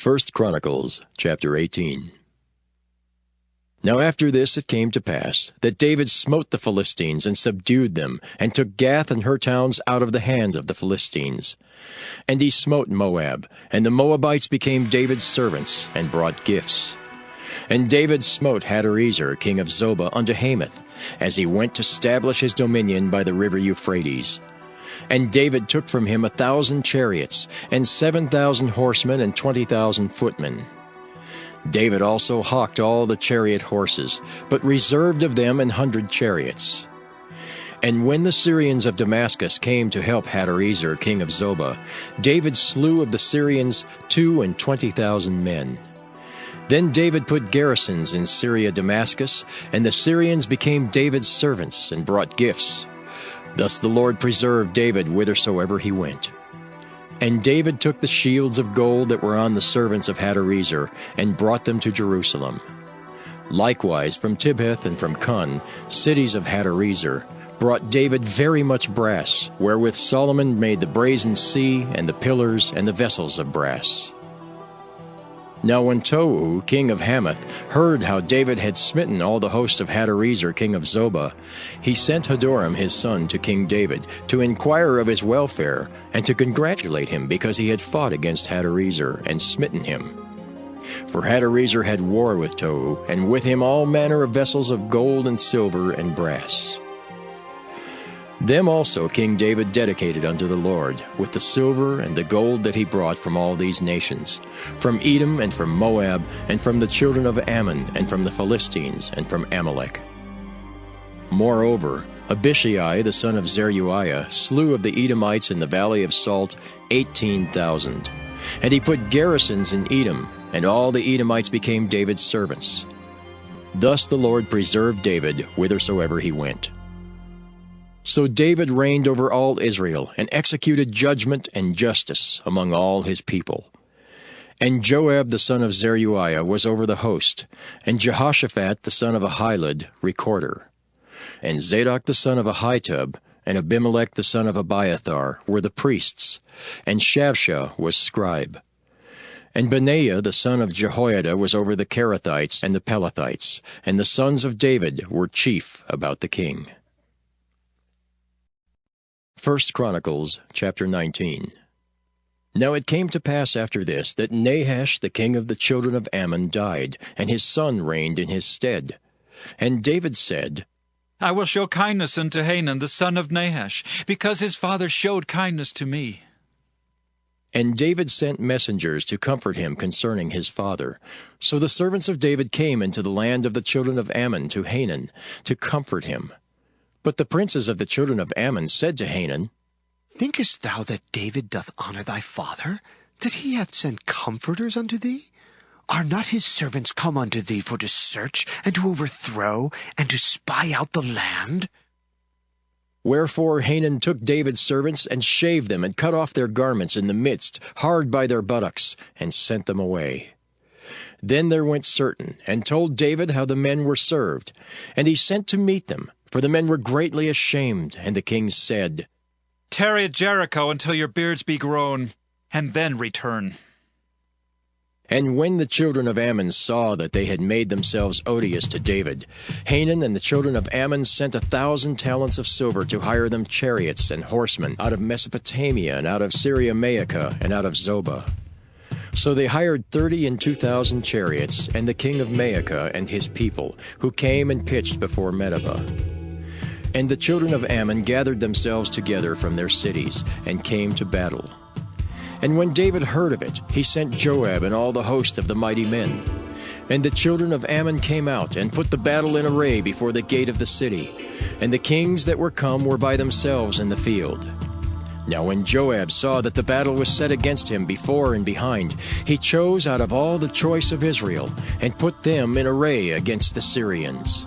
1 Chronicles chapter 18. Now after this it came to pass that David smote the Philistines and subdued them, and took Gath and her towns out of the hands of the Philistines. And he smote Moab, and the Moabites became David's servants, and brought gifts. And David smote Hadarezer king of Zobah unto Hamath, as he went to stablish his dominion by the river Euphrates. And David took from him 1,000 chariots, and 7,000 horsemen, and 20,000 footmen. David also hawked all the chariot horses, but reserved of them 100 chariots. And when the Syrians of Damascus came to help Hadarezer king of Zobah, David slew of the Syrians 22,000 men. Then David put garrisons in Syria Damascus, and the Syrians became David's servants, and brought gifts. Thus the Lord preserved David whithersoever he went. And David took the shields of gold that were on the servants of Hadarezer, and brought them to Jerusalem. Likewise from Tibhath and from Cun, cities of Hadarezer, brought David very much brass, wherewith Solomon made the brazen sea, and the pillars, and the vessels of brass. Now when Tou, king of Hamath, heard how David had smitten all the host of Hadarezer king of Zobah, he sent Hadoram his son to King David, to inquire of his welfare, and to congratulate him because he had fought against Hadarezer, and smitten him. For Hadarezer had war with Tou, and with him all manner of vessels of gold and silver and brass. Them also King David dedicated unto the Lord, with the silver and the gold that he brought from all these nations, from Edom and from Moab, and from the children of Ammon, and from the Philistines, and from Amalek. Moreover, Abishai the son of Zeruiah slew of the Edomites in the valley of Salt 18,000. And he put garrisons in Edom, and all the Edomites became David's servants. Thus the Lord preserved David whithersoever he went. So David reigned over all Israel, and executed judgment and justice among all his people. And Joab the son of Zeruiah was over the host, and Jehoshaphat the son of Ahilud recorder. And Zadok the son of Ahitub, and Abimelech the son of Abiathar were the priests, and Shavsha was scribe. And Benaiah the son of Jehoiada was over the Kerethites and the Pelethites, and the sons of David were chief about the king. 1 Chronicles chapter 19. Now it came to pass after this that Nahash the king of the children of Ammon died, and his son reigned in his stead. And David said, I will show kindness unto Hanun the son of Nahash, because his father showed kindness to me. And David sent messengers to comfort him concerning his father. So the servants of David came into the land of the children of Ammon to Hanun, to comfort him. But the princes of the children of Ammon said to Hanun, Thinkest thou that David doth honor thy father, that he hath sent comforters unto thee? Are not his servants come unto thee for to search, and to overthrow, and to spy out the land? Wherefore Hanun took David's servants, and shaved them, and cut off their garments in the midst, hard by their buttocks, and sent them away. Then there went certain, and told David how the men were served. And he sent to meet them, for the men were greatly ashamed. And the king said, Tarry at Jericho until your beards be grown, and then return. And when the children of Ammon saw that they had made themselves odious to David, Hanun and the children of Ammon sent 1,000 talents of silver to hire them chariots and horsemen out of Mesopotamia, and out of Syria-Maachah, and out of Zobah. So they hired 32,000 chariots, and the king of Maachah and his people, who came and pitched before Medeba. And the children of Ammon gathered themselves together from their cities, and came to battle. And when David heard of it, he sent Joab and all the host of the mighty men. And the children of Ammon came out, and put the battle in array before the gate of the city. And the kings that were come were by themselves in the field. Now when Joab saw that the battle was set against him before and behind, he chose out of all the choice of Israel, and put them in array against the Syrians.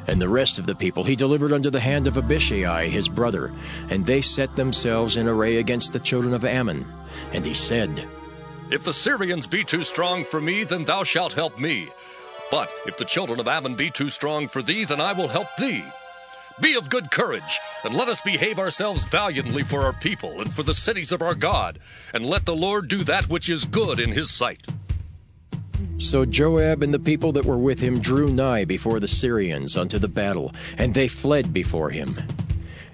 And the rest of the people he delivered unto the hand of Abishai his brother, and they set themselves in array against the children of Ammon. And he said, If the Syrians be too strong for me, then thou shalt help me. But if the children of Ammon be too strong for thee, then I will help thee. Be of good courage, and let us behave ourselves valiantly for our people and for the cities of our God, and let the Lord do that which is good in his sight. So Joab and the people that were with him drew nigh before the Syrians unto the battle, and they fled before him.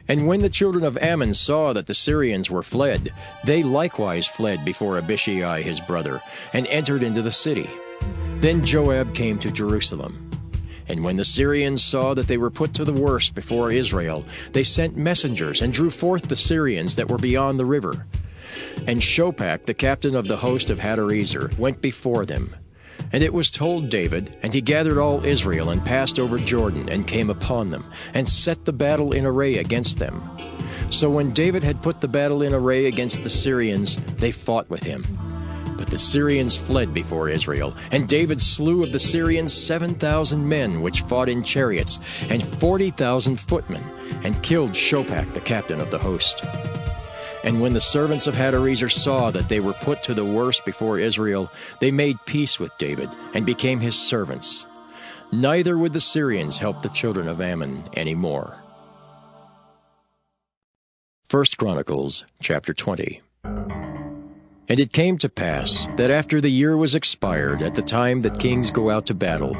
And when the children of Ammon saw that the Syrians were fled, they likewise fled before Abishai his brother, and entered into the city. Then Joab came to Jerusalem. And when the Syrians saw that they were put to the worse before Israel, they sent messengers, and drew forth the Syrians that were beyond the river. And Shophach, the captain of the host of Hadarezer, went before them. And it was told David, and he gathered all Israel, and passed over Jordan, and came upon them, and set the battle in array against them. So when David had put the battle in array against the Syrians, they fought with him. But the Syrians fled before Israel, and David slew of the Syrians 7,000 men which fought in chariots, and 40,000 footmen, and killed Shophach the captain of the host. And when the servants of Hadarezer saw that they were put to the worse before Israel, they made peace with David, and became his servants. Neither would the Syrians help the children of Ammon any more. 1 Chronicles chapter 20. And it came to pass that after the year was expired, at the time that kings go out to battle,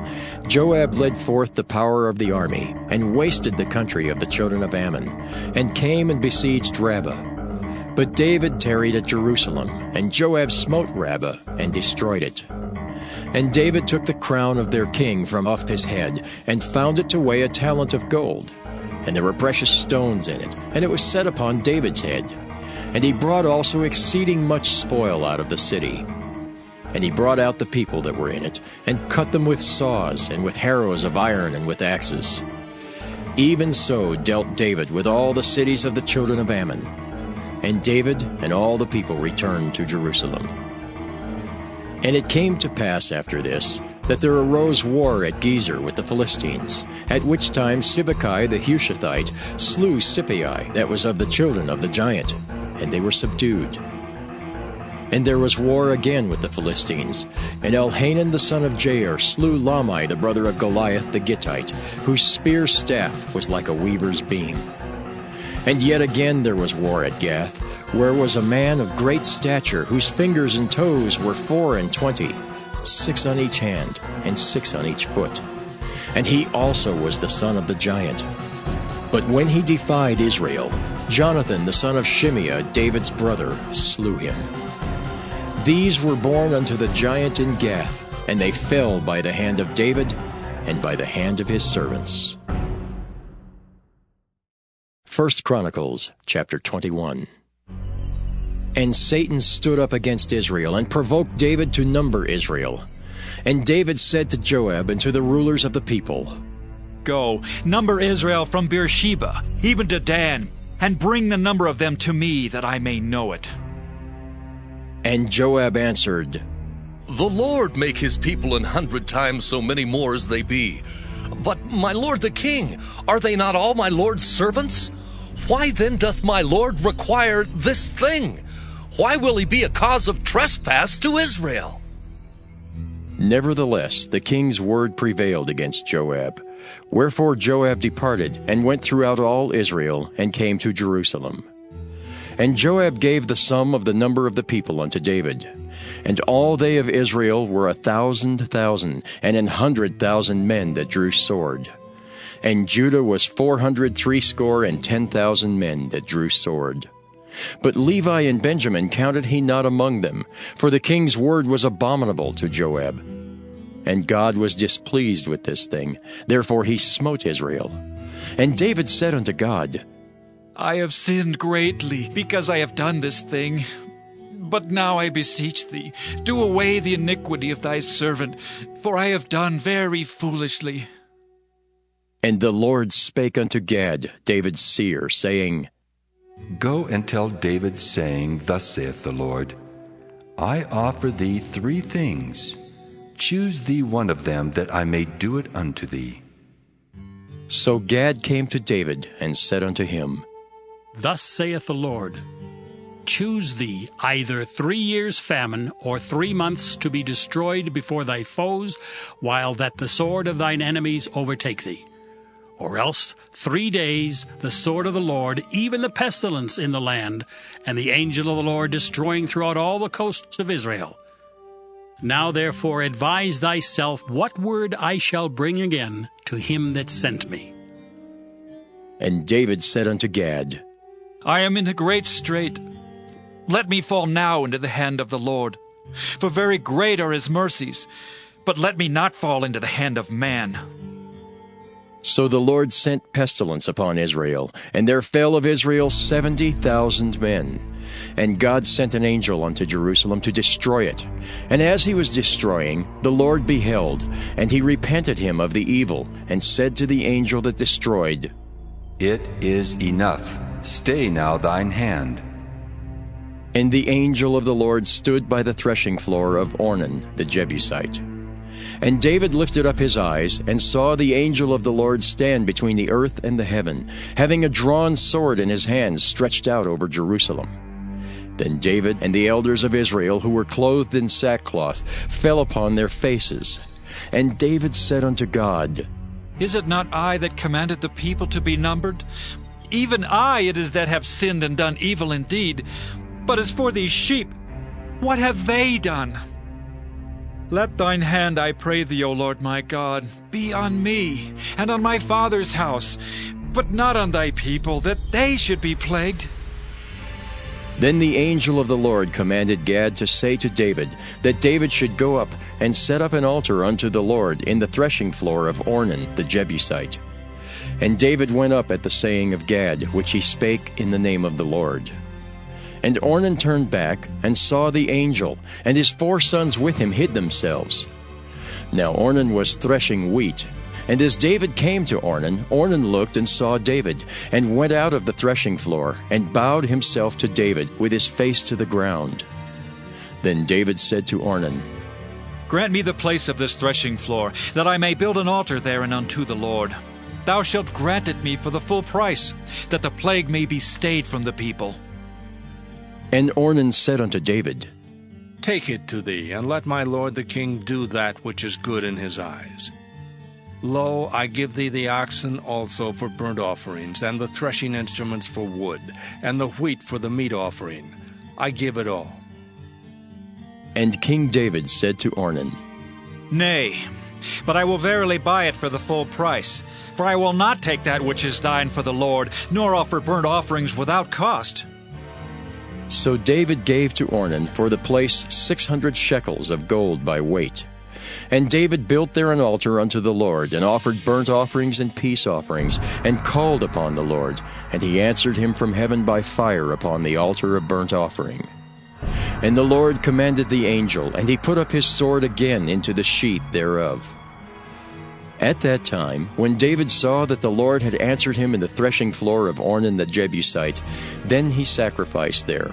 Joab led forth the power of the army, and wasted the country of the children of Ammon, and came and besieged Rabbah. But David tarried at Jerusalem, and Joab smote Rabbah, and destroyed it. And David took the crown of their king from off his head, and found it to weigh a talent of gold. And there were precious stones in it, and it was set upon David's head. And he brought also exceeding much spoil out of the city. And he brought out the people that were in it, and cut them with saws, and with harrows of iron, and with axes. Even so dealt David with all the cities of the children of Ammon. And David and all the people returned to Jerusalem. And it came to pass after this, that there arose war at Gezer with the Philistines, at which time Sibbecai the Hushathite slew Sippai that was of the children of the giant, and they were subdued. And there was war again with the Philistines, and Elhanan the son of Jair slew Lahmi the brother of Goliath the Gittite, whose spear staff was like a weaver's beam. And yet again there was war at Gath, where was a man of great stature, whose fingers and toes were 24, 6 on each hand, and 6 on each foot. And he also was the son of the giant. But when he defied Israel, Jonathan the son of Shimeah, David's brother, slew him. These were born unto the giant in Gath, and they fell by the hand of David, and by the hand of his servants. 1 Chronicles chapter 21. And Satan stood up against Israel, and provoked David to number Israel. And David said to Joab and to the rulers of the people, Go, number Israel from Beersheba, even to Dan, and bring the number of them to me, that I may know it. And Joab answered, The Lord make his people 100 times so many more as they be. But, my lord the king, are they not all my lord's servants? Why then doth my lord require this thing? Why will he be a cause of trespass to Israel? Nevertheless, the king's word prevailed against Joab. Wherefore Joab departed, and went throughout all Israel, and came to Jerusalem. And Joab gave the sum of the number of the people unto David. And all they of Israel were 1,000,000, and 100,000 men that drew sword. And Judah was 460,000 men that drew sword. But Levi and Benjamin counted he not among them, for the king's word was abominable to Joab. And God was displeased with this thing, therefore he smote Israel. And David said unto God, I have sinned greatly, because I have done this thing. But now I beseech thee, do away the iniquity of thy servant, for I have done very foolishly. And the Lord spake unto Gad, David's seer, saying, Go and tell David, saying, Thus saith the Lord, I offer thee 3 things. Choose thee one of them, that I may do it unto thee. So Gad came to David, and said unto him, Thus saith the Lord, Choose thee either 3 years' famine, or 3 months to be destroyed before thy foes, while that the sword of thine enemies overtake thee. Or else 3 days the sword of the Lord, even the pestilence in the land, and the angel of the Lord destroying throughout all the coasts of Israel. Now therefore advise thyself what word I shall bring again to him that sent me. And David said unto Gad, I am in a great strait. Let me fall now into the hand of the Lord. For very great are his mercies, but let me not fall into the hand of man. So the Lord sent pestilence upon Israel, and there fell of Israel 70,000 men. And God sent an angel unto Jerusalem to destroy it. And as he was destroying, the Lord beheld, and he repented him of the evil, and said to the angel that destroyed, It is enough. Stay now thine hand. And the angel of the Lord stood by the threshing floor of Ornan the Jebusite. And David lifted up his eyes, and saw the angel of the Lord stand between the earth and the heaven, having a drawn sword in his hand stretched out over Jerusalem. Then David and the elders of Israel, who were clothed in sackcloth, fell upon their faces. And David said unto God, Is it not I that commanded the people to be numbered? Even I it is that have sinned and done evil indeed. But as for these sheep, what have they done? Let thine hand, I pray thee, O Lord my God, be on me, and on my father's house, but not on thy people, that they should be plagued. Then the angel of the Lord commanded Gad to say to David, that David should go up and set up an altar unto the Lord in the threshing floor of Ornan the Jebusite. And David went up at the saying of Gad, which he spake in the name of the Lord. And Ornan turned back, and saw the angel, and his 4 sons with him hid themselves. Now Ornan was threshing wheat. And as David came to Ornan, Ornan looked and saw David, and went out of the threshing floor, and bowed himself to David with his face to the ground. Then David said to Ornan, Grant me the place of this threshing floor, that I may build an altar therein unto the Lord. Thou shalt grant it me for the full price, that the plague may be stayed from the people. And Ornan said unto David, Take it to thee, and let my lord the king do that which is good in his eyes. Lo, I give thee the oxen also for burnt offerings, and the threshing instruments for wood, and the wheat for the meat offering. I give it all. And King David said to Ornan, Nay, but I will verily buy it for the full price. For I will not take that which is thine for the Lord, nor offer burnt offerings without cost. So David gave to Ornan for the place 600 shekels of gold by weight. And David built there an altar unto the Lord, and offered burnt offerings and peace offerings, and called upon the Lord. And he answered him from heaven by fire upon the altar of burnt offering. And the Lord commanded the angel, and he put up his sword again into the sheath thereof. At that time, when David saw that the Lord had answered him in the threshing floor of Ornan the Jebusite, then he sacrificed there.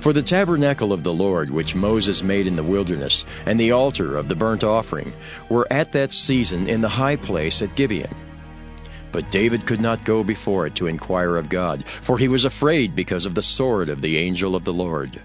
For the tabernacle of the Lord, which Moses made in the wilderness, and the altar of the burnt offering, were at that season in the high place at Gibeon. But David could not go before it to inquire of God, for he was afraid because of the sword of the angel of the Lord.